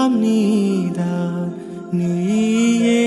எல்லாம் நீதான், நீயே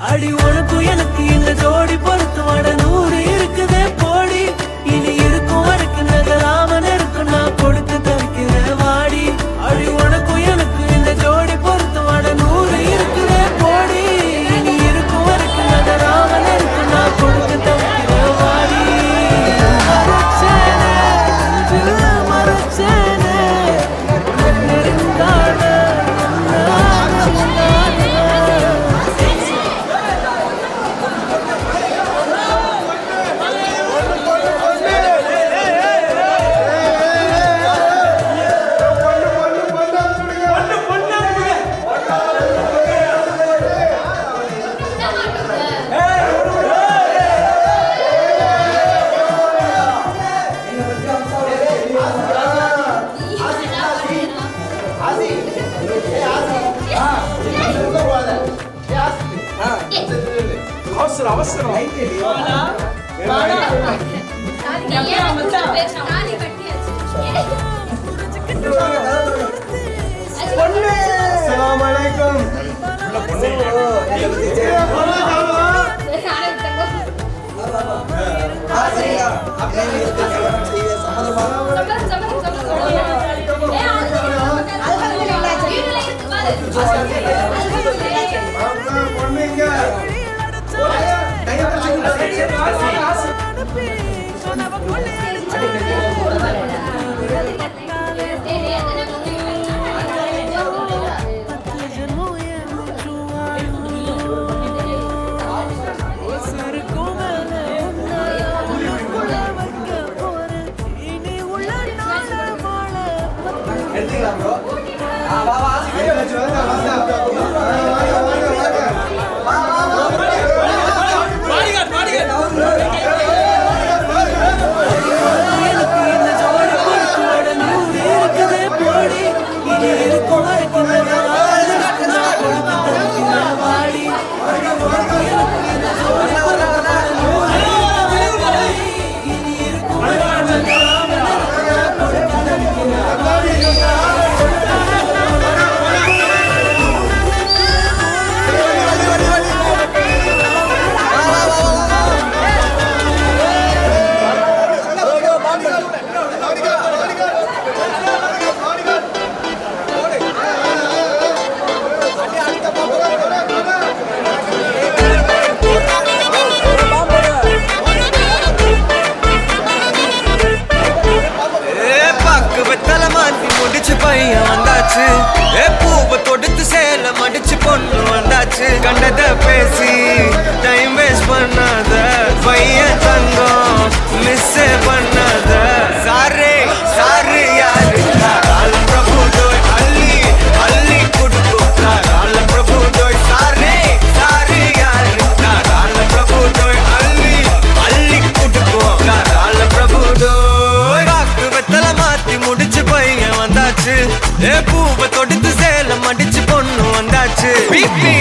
அடி உனக்கு எனக்கு இந்த ஜோடி பொறுத்து வட 100 இருக்குதே போடி. இனி இருக்கும் வரைக்கும் நகராம நெருக்கும் நான் கொடுத்து தவிக்கிற வாடி. அடி உனக்கு எனக்கு இந்த ஜோடி பொறுத்து வட 100 இருக்குதே போடி. இனி இருக்கும் வரைக்கும் நகராம நெருக்கும் நான் கொடுத்து தவிக்கிற வாடி. மறைச்சேனே மறைச்சேனே நெருங்காத கண்டத பேசி டைம் வேஸ்ட் பண்ணாத பையன் தங்கம் மிஸ் பண்ணாத சாரே சாரு யாரு பிரபு டோய் அள்ளி அள்ளி குடுக்கும் பிரபு டோய் சாரே சாரு யாரு பிரபு டோய் அள்ளி அள்ளி குடுக்கும் பிரபு டோய் பாக்கு வெத்தல மாத்தி முடிச்சு பையன் வந்தாச்சு பூவை தொடுத்து சேலம் அடிச்சு பொண்ணு வந்தாச்சு பிபி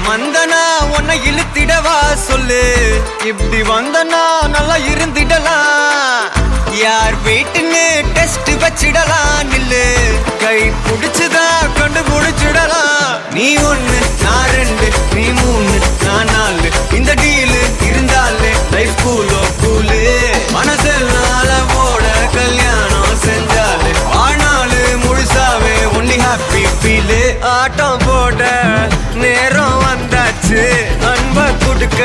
மந்தனா உன்னை இழுத்திடவா சொல்லு இப்படி வந்தனா நல்லா இருந்திடலாம் யார் வீட்டுன்னு டெஸ்ட் வச்சிடலாம் நில்லு கை புடிச்சுதா கண்டு புடிச்சிடலாம் நீ ஒண்ணு நான் ரெண்டு நீ மூணு நான் நாலு இந்த டீலு இருந்தாலே லைஃப் கூலோ கூலு மனசெல்லாம் போட கல்யாணம் செஞ்சாலே ஆனாலு முழுசாவே ஒன்லி ஹாப்பி ஃபீலு ஆட்டம் போட நேரம் வந்தாச்சு அன்ப குடுக்க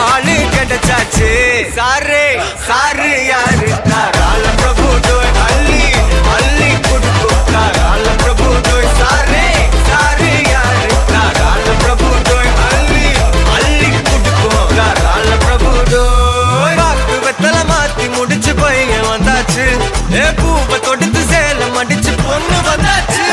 ஆளு கிடைச்சாச்சு சாரே சாரு யாரு பிரபு டோய் அள்ளி அள்ளி குடுக்கும் பிரபு டோய் சாரே சாரு யாரு பிரபு டோய் அள்ளி அள்ளி குடுக்கும் பிரபு டோய் பாக்கு வெத்தல மாத்தி முடிச்சு பையன் வந்தாச்சு பூவை தொடுத்து சேலம் அடிச்சு பொண்ணு வந்தாச்சு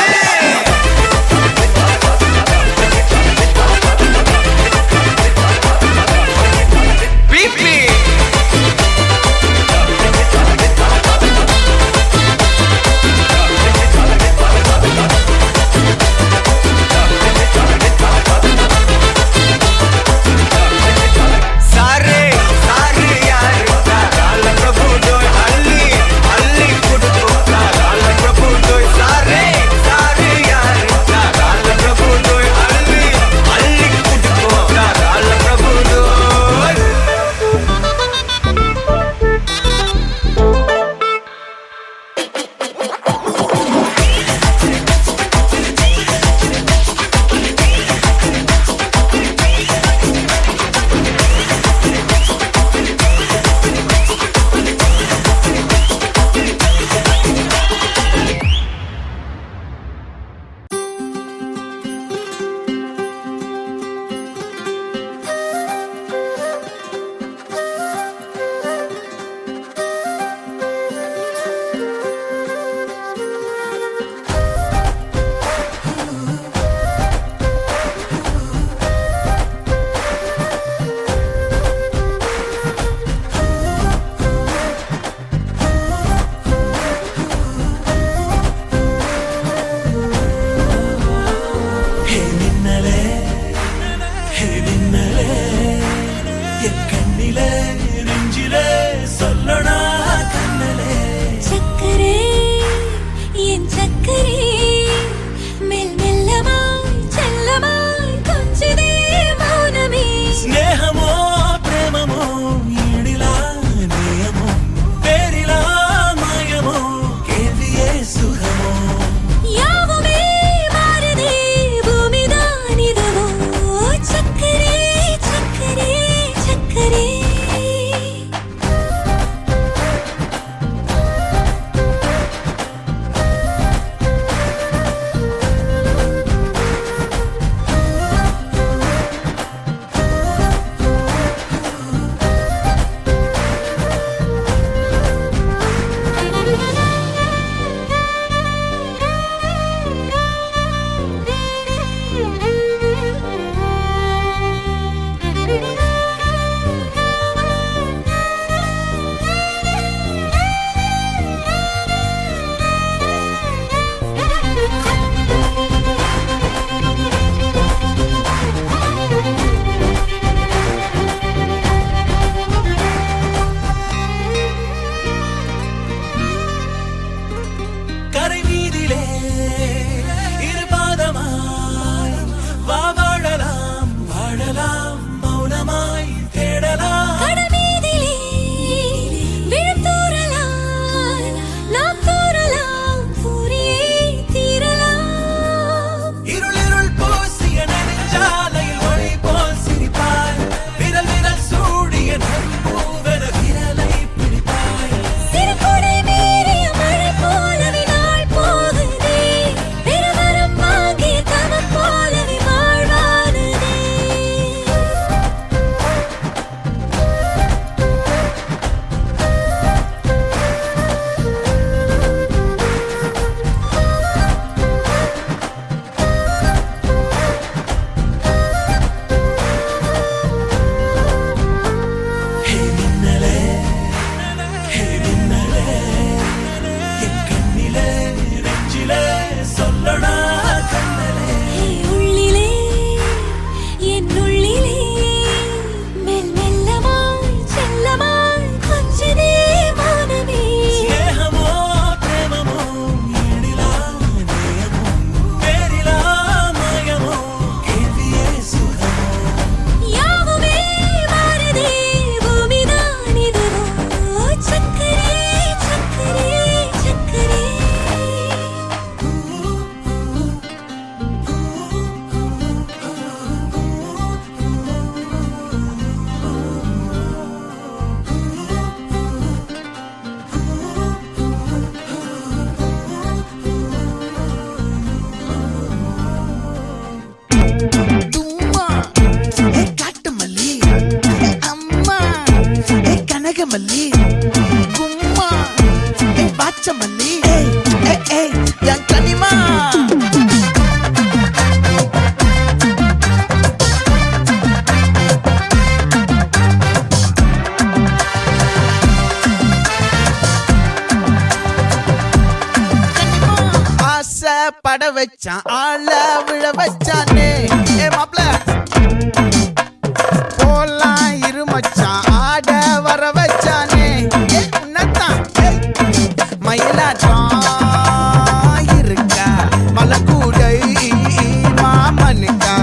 மல்லி கும்மா பாச்ச மல்லி என் கனிமா பட வச்சான் ஆள விழ வச்சானே மாப்ள போலாம் இருமச்சான் ஆட வர வச்சானே உன்னத்தான் மயிலாட்டம் இருக்கா மலக்கூடை மாமனுக்கா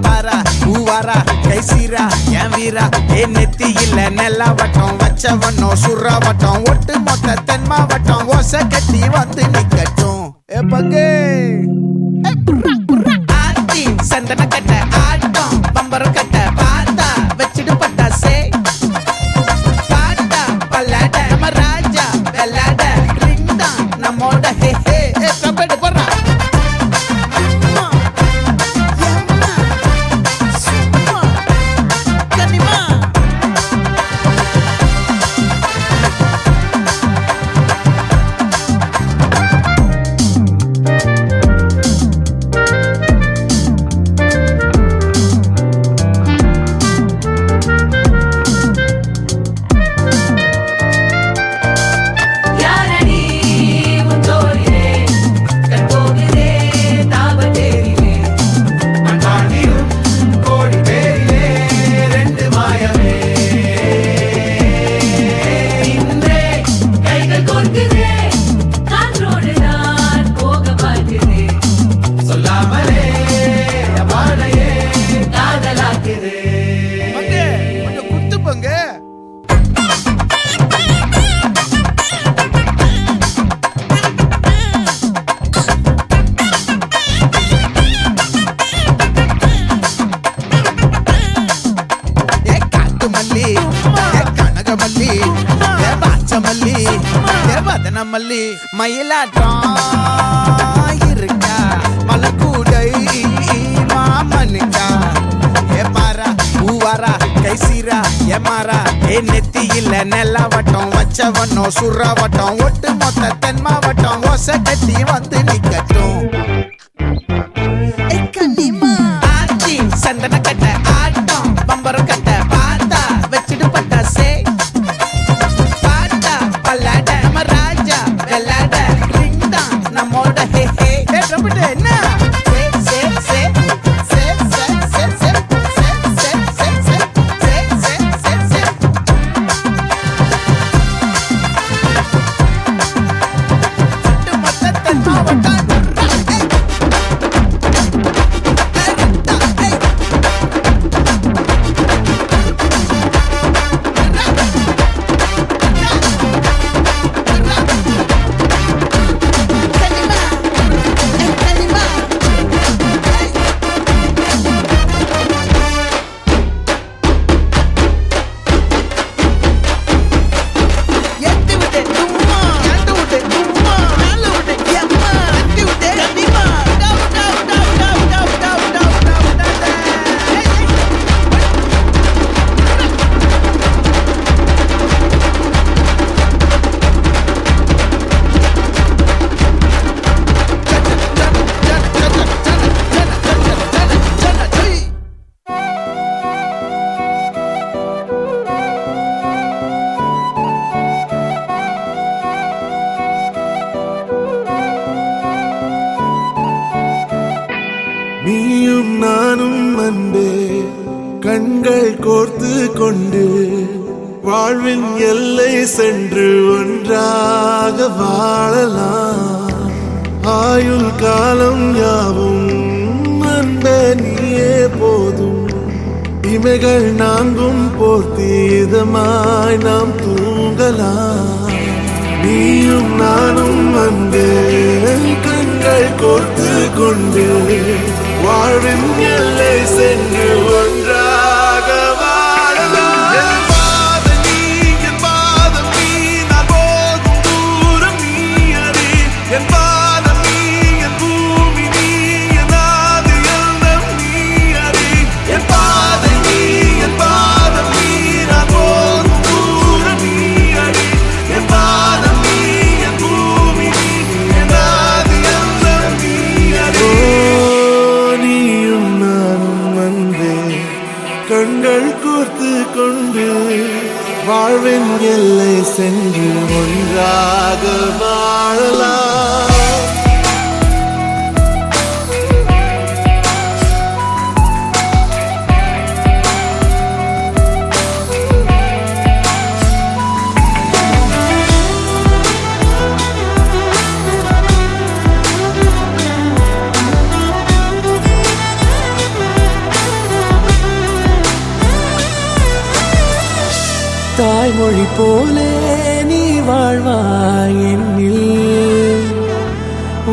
பாரா பூவாரா கைசீரா என் வீரா நெத்தி இல்ல நெல்லா வட்டம் வச்சவனோ சுறா வட்டம் ஒட்டு மொத்த தென் மாவட்டம் ஓசை கட்டி வந்து நிக்கட்டும் பங்கே ஆத்தி சந்தன கட்ட ஆட்டம் பம்பரம் கட்ட பார்த்தா வச்சிடு பட்டாசே பாட்டா பல்லாட நம்ம ராஜா வெள்ளாட ரிங் தான் நம்மோட ஹே ஹே கபடி போடுறா மல்லி மயிலாட்டம் இருக்கா மலக்கூடை மாமனுக்கா பாரா பூவாரா கைசீரா மாறா நெத்தி இல்ல நெல்லா வட்டம் வச்சவனோ சுறா வட்டம் ஒட்டு மொத்த தென் மாவட்டம் ஓசை கட்டி வந்து நிக்கட்டும் ஆச்சி சந்தன கட்ட ஆட்டம் பம்பரம் கட்ட பார்த்தா வச்சிடு பட்டாசே பாட்டா பல்லாட நம்ம ராஜா வெள்ளாட ரிங் தான் நம்மோட ஹே ஹே என்ன நீயும் நானும் அன்பே கண்கள் கோர்த்து கொண்டு வாழ்வின் எல்லை சென்று ஒன்றாக வாழலாம். ஆயுள் காலம் யாவும் அன்பே நீயே போதும். இமைகள் நான்கும் போர்த்தி இதமாய் நாம் தூங்கலாம். நீயும் நானும் அன்பே கண்கள் கோர்த்து கொண்டு வாழ்வின் எல்லை சென்று ஒன்றாக வாழலாம். என் பாதம் நீ, என் பாதம் நீ, நான் போகும் தூரம் நீ அறி. என் பாதம் நீ, என் பூமி நீ, என் ஆதி எல்லாம் நீ அறி. என் பாதம் நீ, என் பாதம் நீ, நான் போகும் தூரம் கண்கள் கோர்த்து கொண்டு வாழ்வின் எல்லை சென்று ஒன்றாக வாழலாம். தாய்மொழி போலே நீ வாழ்வாய் என்னில்,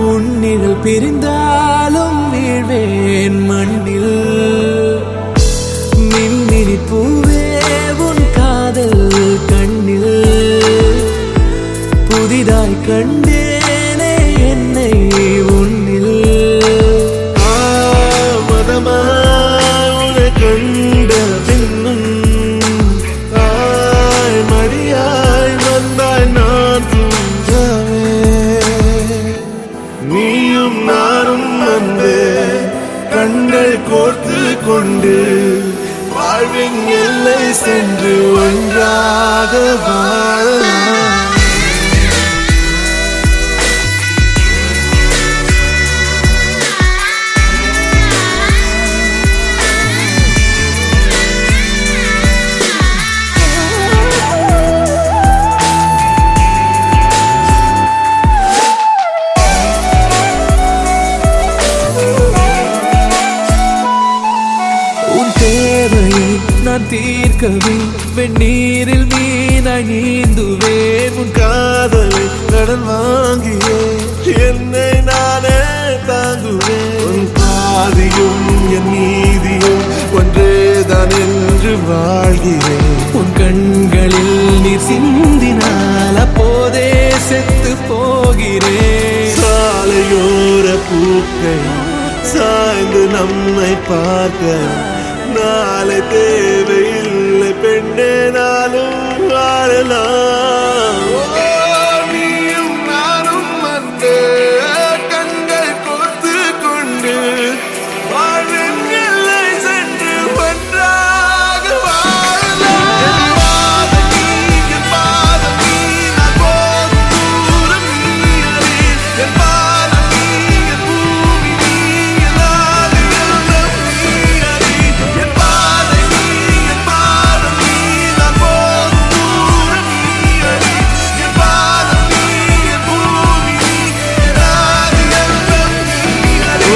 உன்னில் பிரிந்தாலும் வீழ்வேன் மண்ணில். மின்மினி பூவே உன் காதல் கண்ணில், புதிதாய் கண்டேனே என்னை உன்னில். மதமாய் உன்னை கண்ட பின்னும் மடியாய் வந்தாய் நான் தூங்கவே. நீயும் நானும் வந்து கண்கள் கோர்த்து கொண்டு வாழ்வின் எல்லை சென்று ஒன்றாக வாழலாம். நான் தீர்க்கவே வெந்நீரில் மீனாய் நீந்துவேன். உன் காதலை கடன் வாங்கியே என்னை நானே தாங்குவேன். உன் பாதியும் என் நீதியும் ஒன்றேதான் என்று வாழ்கிறேன். உன் கண்களில் நீர் சிந்தினால் அப்போதே செத்து போகிறேன். சாலையோர பூக்கள் சாய்ந்து நம்மை பார்க்க நாளை தேவையில்லை பெண்ணே, நாளும் வாழலாம். நீயும் நானும் வந்து கண்கள் கோர்த்து கொண்டு வாழ்வின் எல்லை சென்று ஒன்றாக வாழலாம். என் பாதம் நீ நான் போகும் தூரம் நீ அறி. என் பாதம் நீ என் பூமி நீ என் ஆதி எல்லாம் நீ அறி. என் பாதை நீ என் பாதம் நீ நான் போகும் தூரம் நீ அறி. என் பாதம் நீ என் பூமி நீ என் ஆதி எல்லாம் நீ அறி.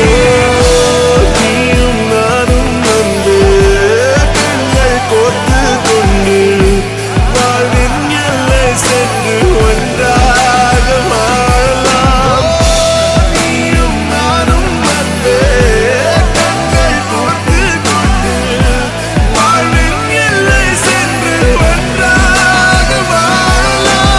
நீயும் நானும் வந்து கண்கள் கோர்த்து கொண்டு வாழ்வின் எல்லை சென்று ஒன்றாக வாழலாம். நீயும் நானும் வந்து கண்கள் கோர்த்து கொண்டு வாழ்வின் எல்லை சென்று ஒன்றாக வாழலாம்.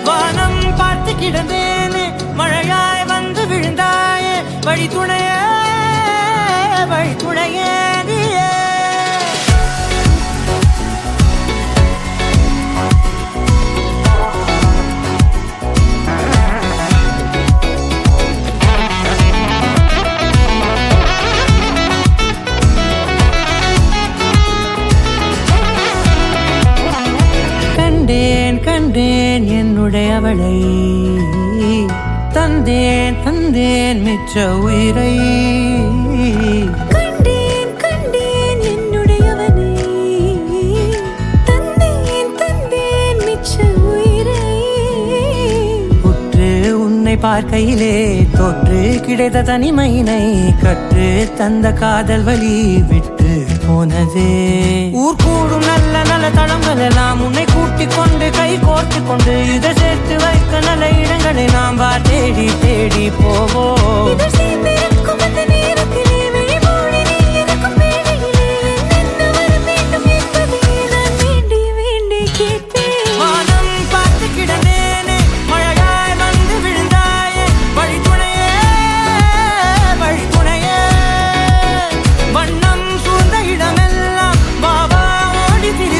வானம் பார்த்து கிடந்தேனே, மழையாய் வந்து விழுந்தாயே, வழி துணையே வழி துணையே நீயே. கண்டேன் கண்டேன் என்னுடையவளை, தந்தேன் தந்தேன் மிச்ச உயிரை. கண்டேன் கண்டேன் என்னுடையவனை, தந்தேன் தந்தேன் மிச்ச உயிரை. உற்று உன்னை பார்க்கையிலே தொற்று கிடைத்த தனிமையினை கற்று தந்த காதல் வழி விட்டு போனதே. ஊர் கூடும் நல்ல நல்ல தளங்கள் எல்லாம் உன்னை கூட்டிக் கொண்டு கை கோர்த்து கொண்டு இதை சேர்த்து வைக்க நல்ல இடங்களை நாம் வா தேடி தேடி போவோம். இதழ் சேர்ந்திருக்கும் அந்த நேரத்திலே விழிமூடி நீ இருக்கும் வேளையிலே என்ன வர வேண்டும் என்பதை நான் வேண்டி வேண்டி கேட்பேன். வானம் பார்த்து கிடந்தேனே, மழையாய் வந்து விழுந்தாயே, வழி துணையே வழி துணையே. வண்ணம் சூழ்ந்த இடமெல்லாம் வா வா ஓடி திரி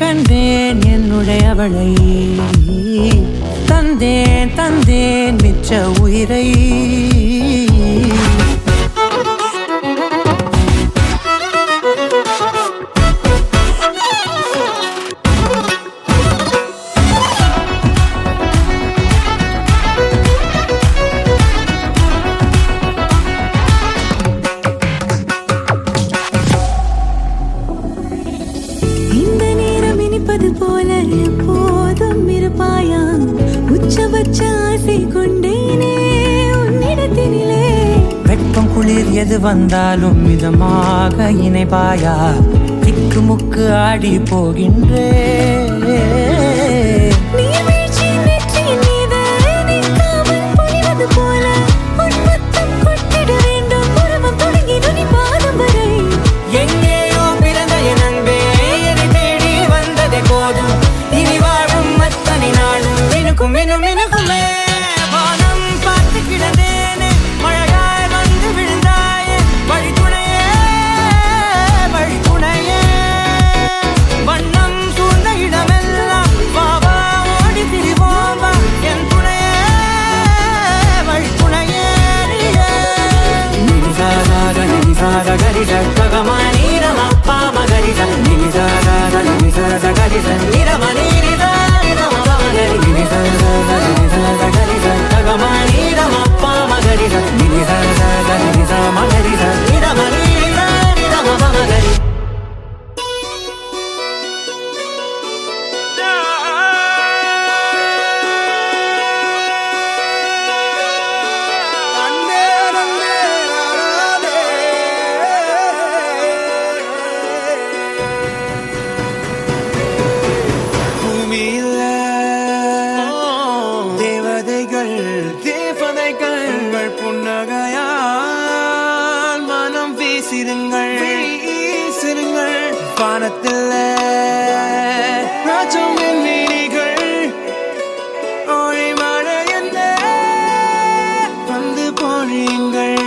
கண்டேன் என்னுடையவளை, தந்தேன் தந்தேன் மிச்ச உயிரை. இந்த நேரம் இனிப்பது போல எப்போதும் இருப்பாயா, உச்சபட்ச ஆசை கொண்டேனே உன்னிடத்தினிலே. வெப்பம் குளிர் எது வந்தாலும் மிதமாக இணைப்பாயா, திக்கு முக்கு ஆடி போகின்றே. நீர்வீழ்ச்சியின் நெற்றியின் மீது நிற்காமல் பொழிவது போல உன் முத்தம் கொட்டிட வேண்டும், உருவம் தொடங்கி நுனி பாதம் வரை. எங்கேயோ பிறந்த என் அன்பே, என்னை தேடி வந்ததே போதும், இனி வாழும் அத்தனை நாளும் மினுக்கும் மினும் மினுக்குமே. வானம் பார்த்து கிடந்தேனே, மழையாய் வந்து விழுந்தாயே, வழித்துணையே வழித்துணையே. வண்ணம் சூழ்ந்த இடமெல்லாம் வா வா ஓடி திரிவோம் வா, என் துணையே வழித்துணையே. நினிசாக நினிசாக கரிச ககமானி ரமப்பா மகரிச, நினிசாக நினிசாக கரிச நிரமணி நிதா நிரமப மகரி. நினிசாக நினிசாக கரிச ககமானி ரமப்பா மகரிச, நினிசாக நினிசா மகரிச நிரமணி நிதா நிரமப மகரி. பூமியில தேவதைகள் தேவதைகள் உங்கள் புன்னகையால் மனம் வீசிருங்கள் வீசிருங்கள். வானத்தில் ராஜம் வீணிகள் ஒளி மழை என்ன வந்து பொழியுங்கள்.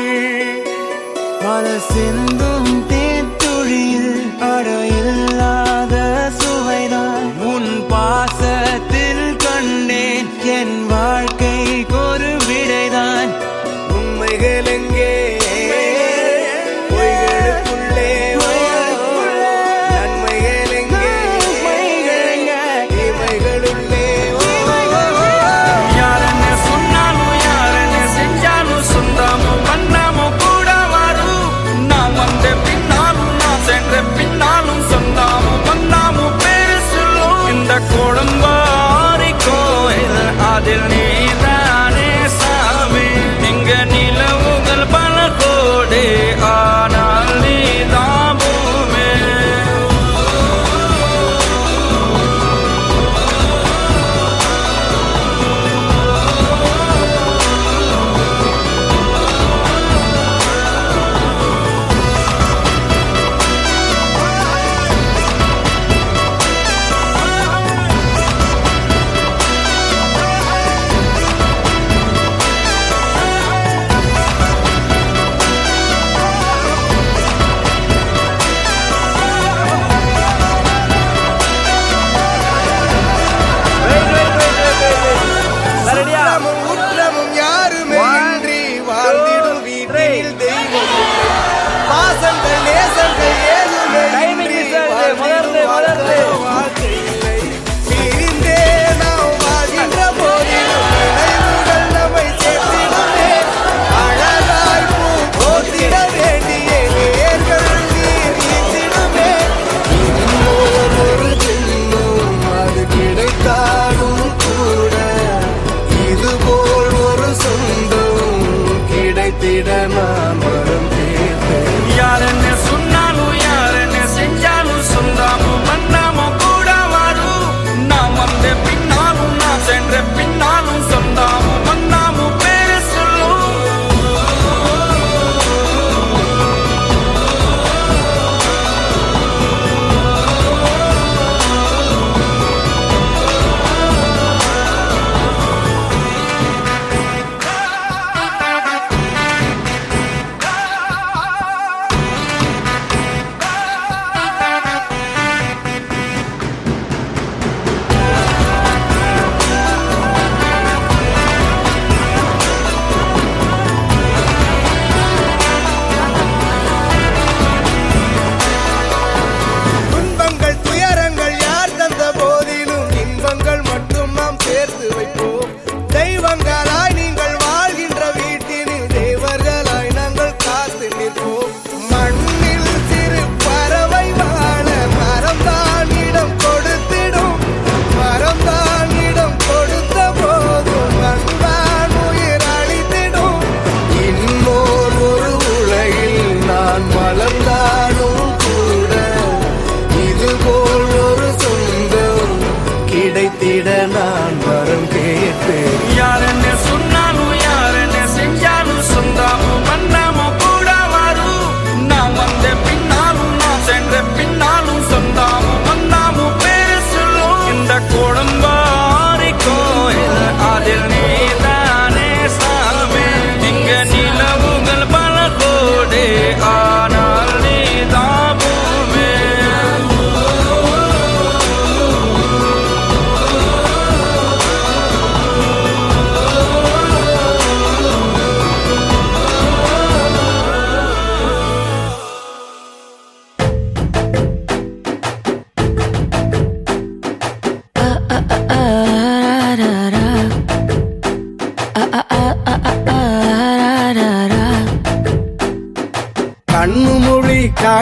மலர் சிந்தும் தேத்துழியில் அடையில்லாத சுவைதான் உன் பாசத்தில் கண்டேன், என் வாழ்க்கைக்கு ஒரு விடைதான். உண்மைகள் எங்கே பொய்களுக்குள்ளே, நன்மைகள் எங்கே இமைகளுள்ளே. யாரன்னு சொன்னாலும் யாரன்னு செஞ்சாலும் சொந்தமும் பண்ணாம கூட வரும். நான்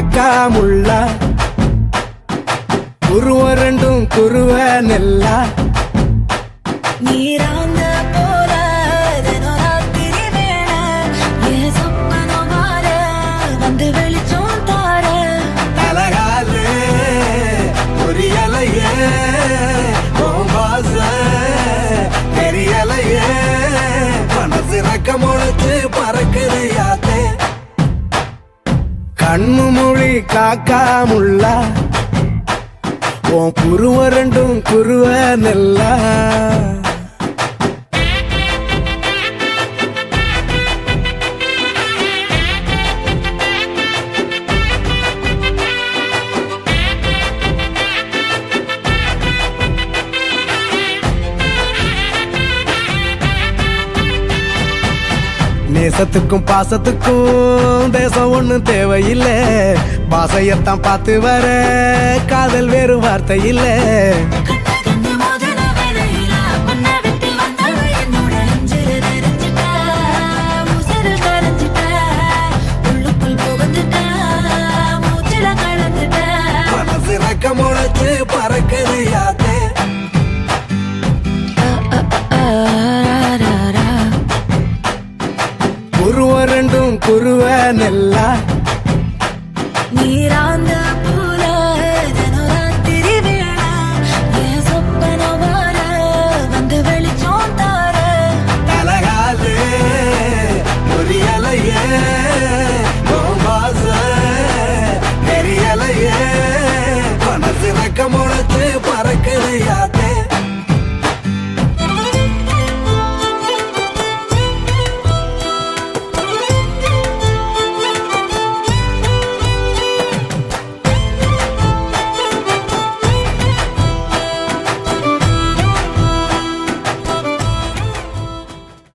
காக்கா முள்ளா குருவ ரெண்டும் குருவ நெல்லா நீராங்க போல தினம் ராத்திரி வேளை என் சொப்பனம் மாற வந்து வெளிச்சம் தார அழகாலே ஒரு இலையே வாச தெரியலையே மனசு ரக்க முளைச்சு பறக்குது யாத்தே கண்ணு மொழி காக்கா முள்ளா உன் குருவ ரெண்டும் குருவ நெல்லா நேசத்துக்கும் பாசத்துக்கும் தேசம் ஒண்ணும் தேவையில்லை பாசையத்தான் பார்த்து வர காதல் வேறு வார்த்தை இல்லை கண்ணு மோதின வேளையில உன்னை விட்டு வந்தா என்னோட நெஞ்சில நிறைஞ்சிட்ட உசிரில் கரைஞ்சிட்ட உள்ளுக்குள் புகுந்துட்ட